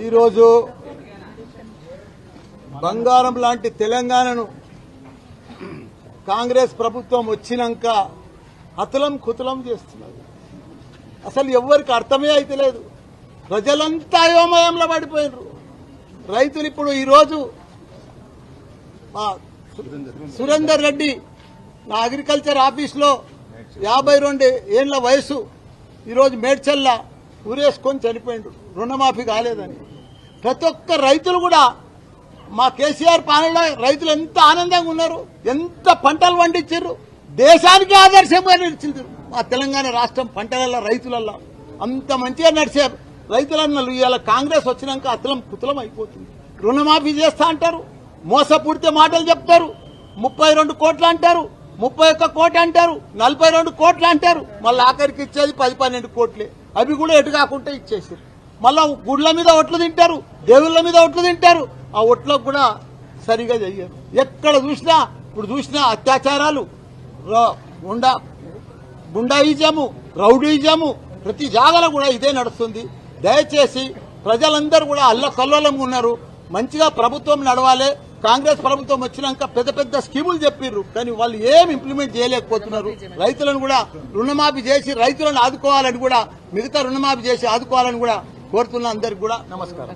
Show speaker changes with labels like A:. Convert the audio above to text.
A: ఈరోజు బంగారం లాంటి తెలంగాణను కాంగ్రెస్ ప్రభుత్వం వచ్చినాక అతలం కుతలం చేస్తున్నారు. అసలు ఎవరికి అర్థమే అయితే లేదు. ప్రజలంతా అయోమయంలో పడిపోయినారు. రైతులు ఇప్పుడు ఈరోజు సురేందర్ రెడ్డి నా అగ్రికల్చర్ ఆఫీస్లో 52 ఏళ్ల వయసు ఈరోజు మేడ్చల్ల ఊరేసుకొని చనిపోయిండు, రుణమాఫీ కాలేదని. ప్రతి ఒక్క రైతులు కూడా మా కేసీఆర్ పాలనలో రైతులు ఎంత ఆనందంగా ఉన్నారు, ఎంత పంటలు పండించారు, దేశానికి ఆదర్శంగా నిలిచింది మా తెలంగాణ రాష్ట్రం. పంటలలో రైతులలో అంత మంచిగా నడిచారు రైతులన్నలు. ఇవాళ కాంగ్రెస్ వచ్చినాక అతలం కుతలం అయిపోతుంది. రుణమాఫీ చేస్తా అంటారు, మోసపూడితే మాటలు చెప్తారు, 32 కోట్లు అంటారు, 31 కోట్లు అంటారు, 42 కోట్లు అంటారు. మళ్ళీ ఆఖరికి ఇచ్చేది 10-12 కోట్లే. అవి కూడా ఎటు కాకుండా ఇచ్చేసారు. మళ్ళా గుడ్ల మీద ఒట్లు తింటారు, దేవుళ్ళ మీద ఒట్లు తింటారు. ఆ ఒట్లకు కూడా సరిగా చెయ్యరు. ఎక్కడ చూసినా ఇప్పుడు చూసినా అత్యాచారాలు, గుండాయిజము, రౌడీజము, ప్రతి జాగాలో కూడా ఇదే నడుస్తుంది. దయచేసి ప్రజలందరూ కూడా అల్లకల్లోలంగా ఉన్నారు. మంచిగా ప్రభుత్వం నడవాలి. కాంగ్రెస్ ప్రభుత్వం వచ్చినాక పెద్ద పెద్ద స్కీములు చెప్పిర్రు, కానీ వాళ్ళు ఏం ఇంప్లిమెంట్ చేయలేకపోతున్నారు. రైతులను కూడా రుణమాఫీ చేసి రైతులను ఆదుకోవాలని కూడా, మిగతా రుణమాఫీ చేసి ఆదుకోవాలని కూడా కోరుతున్న అందరికి కూడా నమస్కారం.